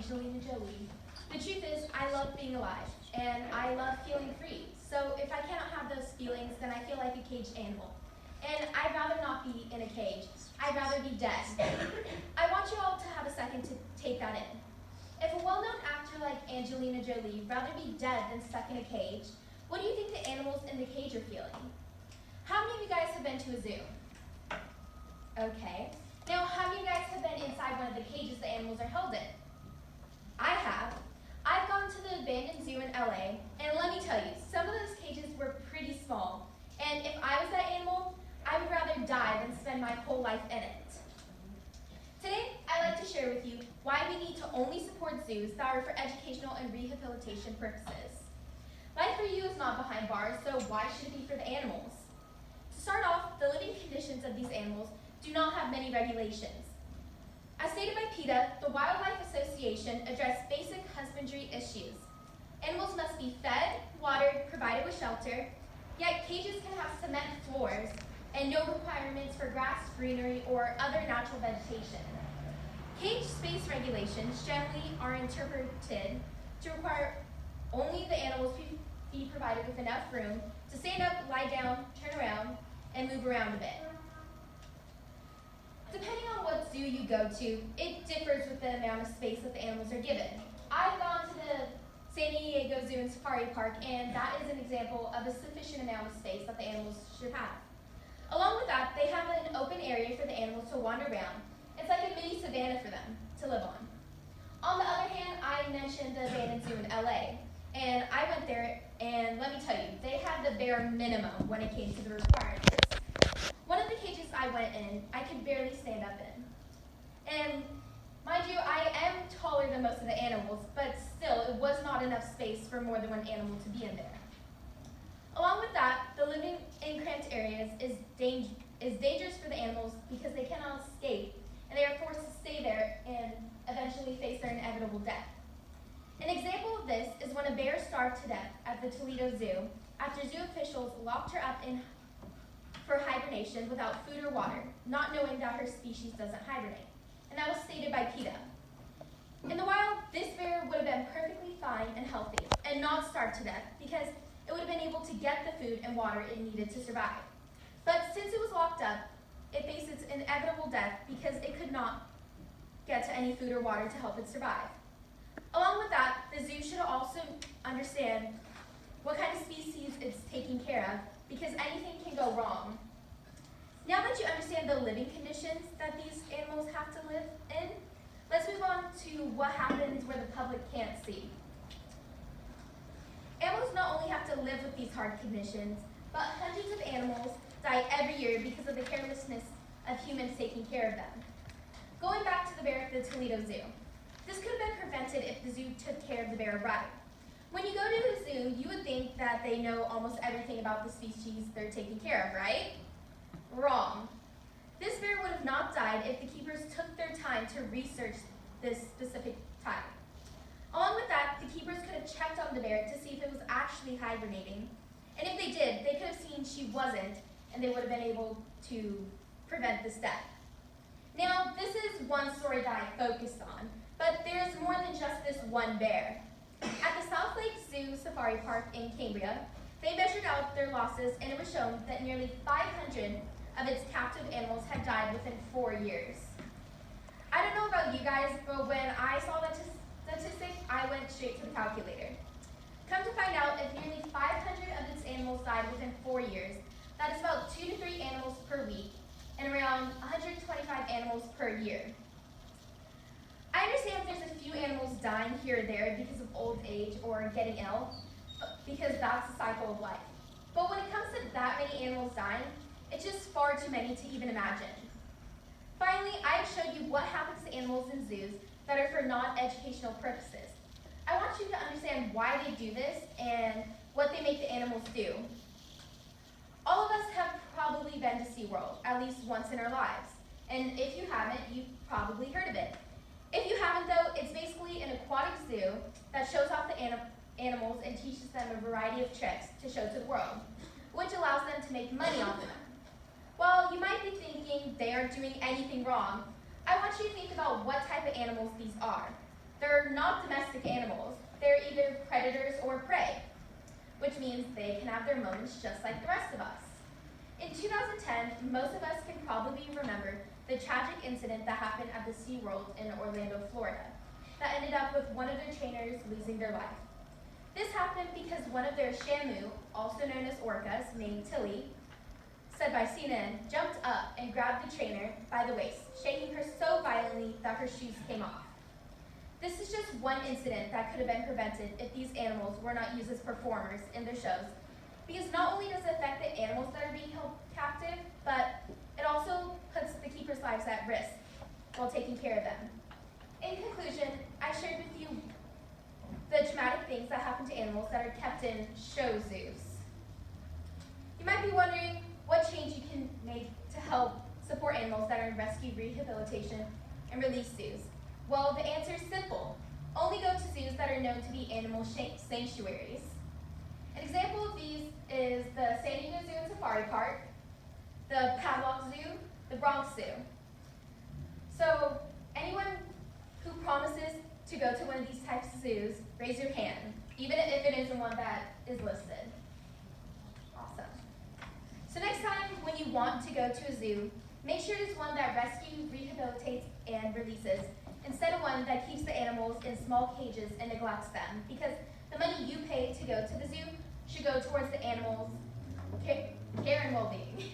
Angelina Jolie. The truth is, I love being alive, and I love feeling free. So if I cannot have those feelings, then I feel like a caged animal. And I'd rather not be in a cage. I'd rather be dead. I want you all to have a second to take that in. If a well-known actor like Angelina Jolie would rather be dead than stuck in a cage, what do you think the animals in the cage are feeling? How many of you guys have been to a zoo? Okay. Now, how many of you guys have been inside one of the cages the animals are held in? I have. I've gone to the abandoned zoo in LA, and let me tell you, some of those cages were pretty small. And if I was that animal, I would rather die than spend my whole life in it. Today, I'd like to share with you why we need to only support zoos that are for educational and rehabilitation purposes. Life for you is not behind bars, so why should it be for the animals? To start off, the living conditions of these animals do not have many regulations. As stated by PETA, the Wildlife Association addressed basic husbandry issues. Animals must be fed, watered, provided with shelter, yet cages can have cement floors and no requirements for grass, greenery, or other natural vegetation. Cage space regulations generally are interpreted to require only the animals be provided with enough room to stand up, lie down, turn around, and move around a bit. Depending on what zoo you go to, it differs with the amount of space that the animals are given. I've gone to the San Diego Zoo and Safari Park, and that is an example of a sufficient amount of space that the animals should have. Along with that, they have an open area for the animals to wander around. It's like a mini savanna for them to live on. On the other hand, I mentioned the abandoned zoo in LA, and I went there, and let me tell you, they had the bare minimum when it came to the requirements. One of the cages I went in, I could barely stand up in. And mind you, I am taller than most of the animals, but still, it was not enough space for more than one animal to be in there. Along with that, the living in cramped areas is dangerous for the animals because they cannot escape, and they are forced to stay there and eventually face their inevitable death. An example of this is when a bear starved to death at the Toledo Zoo after zoo officials locked her up for hibernation without food or water, not knowing that her species doesn't hibernate. And that was stated by PETA. In the wild, this bear would have been perfectly fine and healthy and not starved to death because it would have been able to get the food and water it needed to survive. But since it was locked up, it faced its inevitable death because it could not get to any food or water to help it survive. Along with that, the zoo should also understand what kind of species it's taking care of because anything can go wrong. Now that you understand the living conditions that these animals have to live in, let's move on to what happens where the public can't see. Animals not only have to live with these hard conditions, but hundreds of animals die every year because of the carelessness of humans taking care of them. Going back to the bear at the Toledo Zoo, this could have been prevented if the zoo took care of the bear right. When you go to the zoo, you would think that they know almost everything about the species they're taking care of, right? Wrong. This bear would have not died if the keepers took their time to research this specific type. Along with that, the keepers could have checked on the bear to see if it was actually hibernating. And if they did, they could have seen she wasn't, and they would have been able to prevent this death. Now, this is one story that I focused on, but there is more than just this one bear. At the South Lake Zoo Safari Park in Cambria, they measured out their losses, and it was shown that nearly 500 of its captive animals had died within 4 years. I don't know about you guys, but when I saw that statistic, I went straight to the calculator. Come to find out, if nearly 500 of its animals died within 4 years, that is about 2 to 3 animals per week, and around 125 animals per year. I understand there's a few animals dying here or there because of old age or getting ill, because that's the cycle of life. But when it comes to that many animals dying, it's just far too many to even imagine. Finally, I have showed you what happens to animals in zoos that are for non-educational purposes. I want you to understand why they do this and what they make the animals do. All of us have probably been to SeaWorld at least once in our lives, and if you haven't, you've probably heard of it. If you haven't though, it's basically an aquatic zoo that shows off the animals and teaches them a variety of tricks to show to the world, which allows them to make money off of them. While you might be thinking they aren't doing anything wrong, I want you to think about what type of animals these are. They're not domestic animals. They're either predators or prey, which means they can have their moments just like the rest of us. In 2010, most of us can probably remember the tragic incident that happened at the SeaWorld in Orlando, Florida, that ended up with one of their trainers losing their life. This happened because one of their Shamu, also known as orcas, named Tilly, said by CNN, jumped up and grabbed the trainer by the waist, shaking her so violently that her shoes came off. This is just one incident that could have been prevented if these animals were not used as performers in their shows, because not only does it affect the animals that are being held captive, but it also puts the keepers' lives at risk while taking care of them. In conclusion, I shared with you the traumatic things that happen to animals that are kept in show zoos. You might be wondering what change you can make to help support animals that are in rescue, rehabilitation, and release zoos. Well, the answer is simple. Only go to zoos that are known to be animal sanctuaries. An example of these is the San Diego Zoo and Safari Park, the Padlock Zoo, the Bronx Zoo. So anyone who promises to go to one of these types of zoos, raise your hand, even if it isn't one that is listed. Awesome. So next time when you want to go to a zoo, make sure it is one that rescues, rehabilitates, and releases, instead of one that keeps the animals in small cages and neglects them, because the money you pay to go to the zoo should go towards the animals' care and well-being.